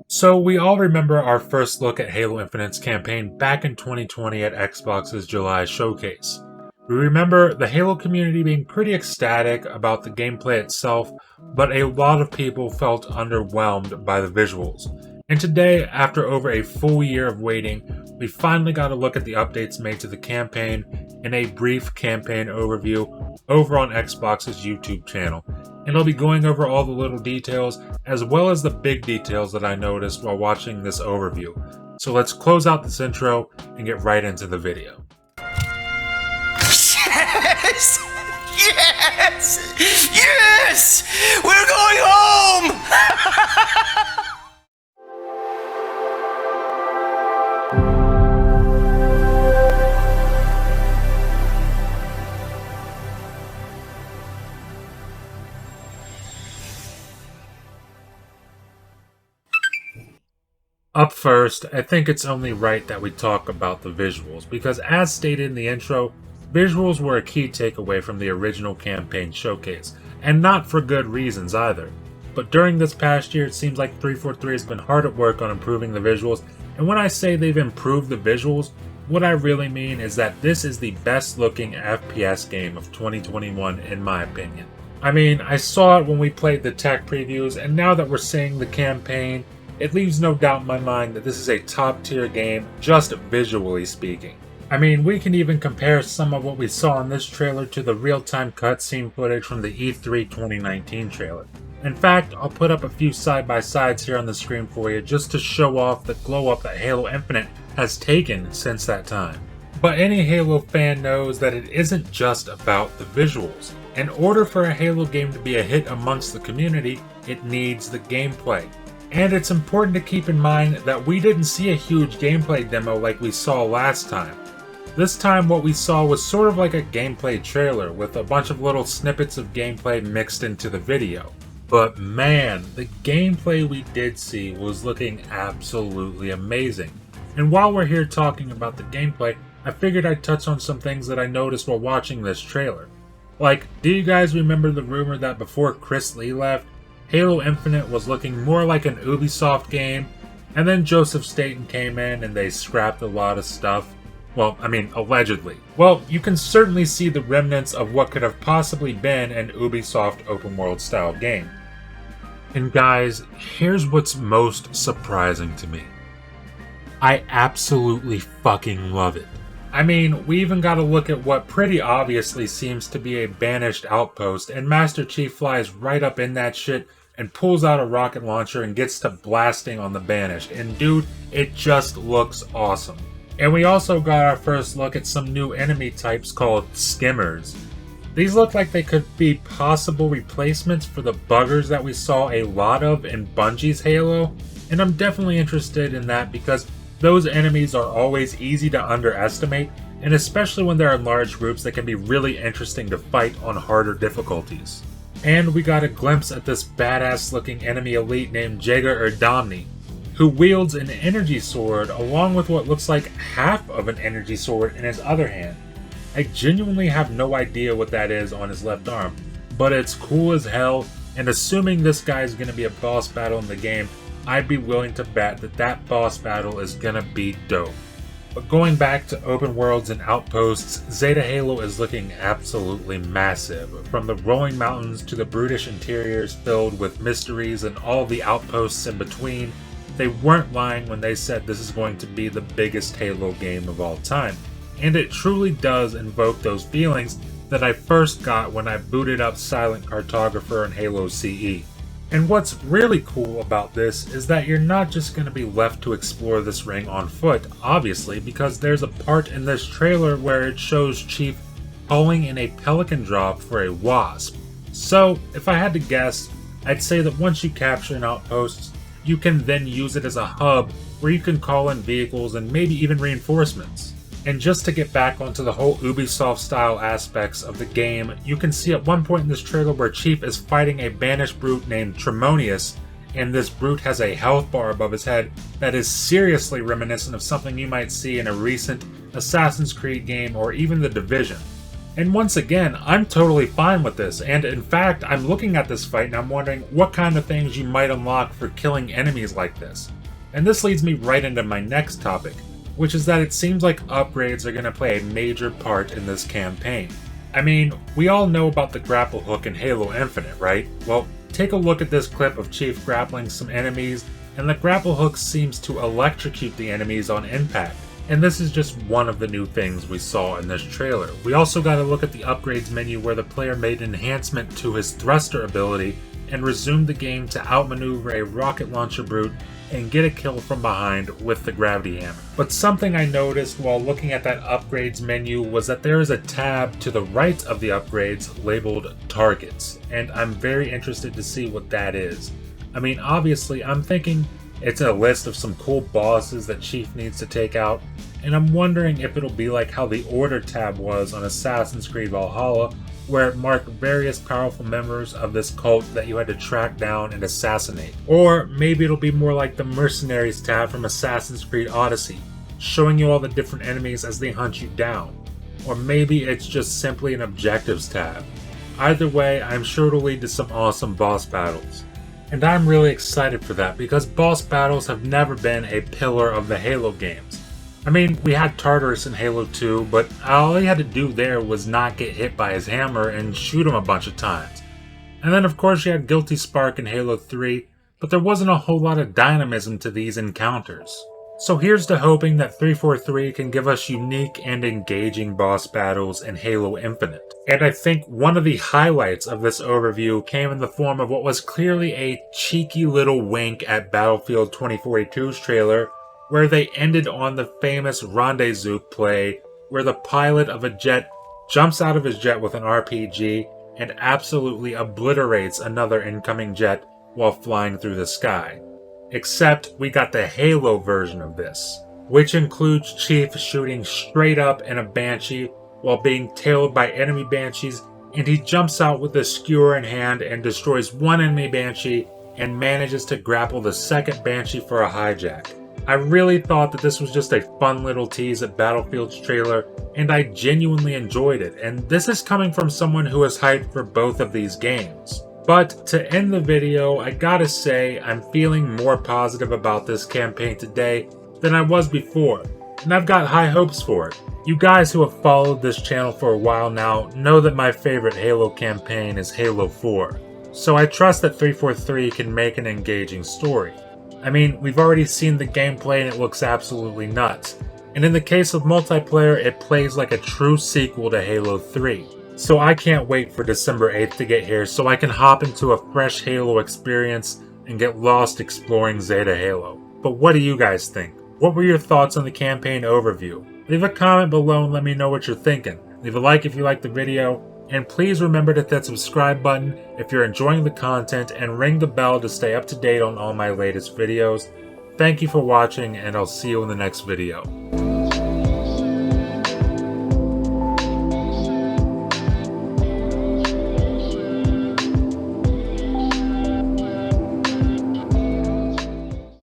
So we all remember our first look at Halo Infinite's campaign back in 2020 at Xbox's July showcase. We remember the Halo community being pretty ecstatic about the gameplay itself, but a lot of people felt underwhelmed by the visuals. And today, after over a full year of waiting, we finally got a look at the updates made to the campaign in a brief campaign overview over on Xbox's YouTube channel. And I'll be going over all the little details as well as the big details that I noticed while watching this overview. So let's close out this intro and get right into the video. Yes! Yes! Yes! We're going home! Up first, I think it's only right that we talk about the visuals, because as stated in the intro, visuals were a key takeaway from the original campaign showcase, and not for good reasons either. But during this past year, it seems like 343 has been hard at work on improving the visuals, and when I say they've improved the visuals, what I really mean is that this is the best looking FPS game of 2021 in my opinion. I mean, I saw it when we played the tech previews, and now that we're seeing the campaign, it leaves no doubt in my mind that this is a top tier game, just visually speaking. I mean, we can even compare some of what we saw in this trailer to the real-time cutscene footage from the E3 2019 trailer. In fact, I'll put up a few side-by-sides here on the screen for you just to show off the glow-up that Halo Infinite has taken since that time. But any Halo fan knows that it isn't just about the visuals. In order for a Halo game to be a hit amongst the community, it needs the gameplay. And it's important to keep in mind that we didn't see a huge gameplay demo like we saw last time. This time what we saw was sort of like a gameplay trailer with a bunch of little snippets of gameplay mixed into the video. But man, the gameplay we did see was looking absolutely amazing. And while we're here talking about the gameplay, I figured I'd touch on some things that I noticed while watching this trailer. Like, do you guys remember the rumor that before Chris Lee left, Halo Infinite was looking more like an Ubisoft game, and then Joseph Staten came in and they scrapped a lot of stuff? Well, I mean, allegedly. Well, you can certainly see the remnants of what could have possibly been an Ubisoft open world style game. And guys, here's what's most surprising to me. I absolutely fucking love it. I mean, we even got a look at what pretty obviously seems to be a banished outpost, and Master Chief flies right up in that shit and pulls out a rocket launcher and gets to blasting on the banished. And dude, it just looks awesome. And we also got our first look at some new enemy types called Skimmers. These look like they could be possible replacements for the buggers that we saw a lot of in Bungie's Halo, and I'm definitely interested in that because those enemies are always easy to underestimate, and especially when they're in large groups, they can be really interesting to fight on harder difficulties. And we got a glimpse at this badass looking enemy elite named Jaeger Erdamni, who wields an energy sword along with what looks like half of an energy sword in his other hand. I genuinely have no idea what that is on his left arm, but it's cool as hell, and assuming this guy is going to be a boss battle in the game, I'd be willing to bet that that boss battle is gonna be dope. But going back to open worlds and outposts, Zeta Halo is looking absolutely massive. From the rolling mountains to the brutish interiors filled with mysteries and all the outposts in between, they weren't lying when they said this is going to be the biggest Halo game of all time. And it truly does invoke those feelings that I first got when I booted up Silent Cartographer in Halo CE. And what's really cool about this is that you're not just going to be left to explore this ring on foot, obviously, because there's a part in this trailer where it shows Chief hauling in a pelican drop for a wasp. So, if I had to guess, I'd say that once you capture an outpost, you can then use it as a hub where you can call in vehicles and maybe even reinforcements. And just to get back onto the whole Ubisoft style aspects of the game, you can see at one point in this trailer where Chief is fighting a banished brute named Tremonius, and this brute has a health bar above his head that is seriously reminiscent of something you might see in a recent Assassin's Creed game or even The Division. And once again, I'm totally fine with this, and in fact, I'm looking at this fight and I'm wondering what kind of things you might unlock for killing enemies like this. And this leads me right into my next topic, which is that it seems like upgrades are going to play a major part in this campaign. I mean, we all know about the grapple hook in Halo Infinite, right? Well, take a look at this clip of Chief grappling some enemies, and the grapple hook seems to electrocute the enemies on impact. And this is just one of the new things we saw in this trailer. We also got to look at the upgrades menu where the player made an enhancement to his thruster ability and resumed the game to outmaneuver a rocket launcher brute and get a kill from behind with the gravity hammer. But something I noticed while looking at that upgrades menu was that there is a tab to the right of the upgrades labeled targets, and I'm very interested to see what that is. I mean, obviously I'm thinking it's a list of some cool bosses that Chief needs to take out, and I'm wondering if it'll be like how the Order tab was on Assassin's Creed Valhalla, where it marked various powerful members of this cult that you had to track down and assassinate. Or maybe it'll be more like the Mercenaries tab from Assassin's Creed Odyssey, showing you all the different enemies as they hunt you down. Or maybe it's just simply an objectives tab. Either way, I'm sure it'll lead to some awesome boss battles. And I'm really excited for that because boss battles have never been a pillar of the Halo games. I mean, we had Tartarus in Halo 2, but all he had to do there was not get hit by his hammer and shoot him a bunch of times. And then of course you had Guilty Spark in Halo 3, but there wasn't a whole lot of dynamism to these encounters. So here's to hoping that 343 can give us unique and engaging boss battles in Halo Infinite. And I think one of the highlights of this overview came in the form of what was clearly a cheeky little wink at Battlefield 2042's trailer, where they ended on the famous Rendezvous play, where the pilot of a jet jumps out of his jet with an RPG and absolutely obliterates another incoming jet while flying through the sky. Except we got the Halo version of this, which includes Chief shooting straight up in a Banshee while being tailed by enemy Banshees, and he jumps out with a skewer in hand and destroys one enemy Banshee and manages to grapple the second Banshee for a hijack. I really thought that this was just a fun little tease at Battlefield's trailer, and I genuinely enjoyed it, and this is coming from someone who is hyped for both of these games. But to end the video, I gotta say I'm feeling more positive about this campaign today than I was before, and I've got high hopes for it. You guys who have followed this channel for a while now know that my favorite Halo campaign is Halo 4, so I trust that 343 can make an engaging story. I mean, we've already seen the gameplay and it looks absolutely nuts. And in the case of multiplayer, it plays like a true sequel to Halo 3. So I can't wait for December 8th to get here so I can hop into a fresh Halo experience and get lost exploring Zeta Halo. But what do you guys think? What were your thoughts on the campaign overview? Leave a comment below and let me know what you're thinking. Leave a like if you liked the video. And please remember to hit that subscribe button if you're enjoying the content and ring the bell to stay up to date on all my latest videos. Thank you for watching, and I'll see you in the next video.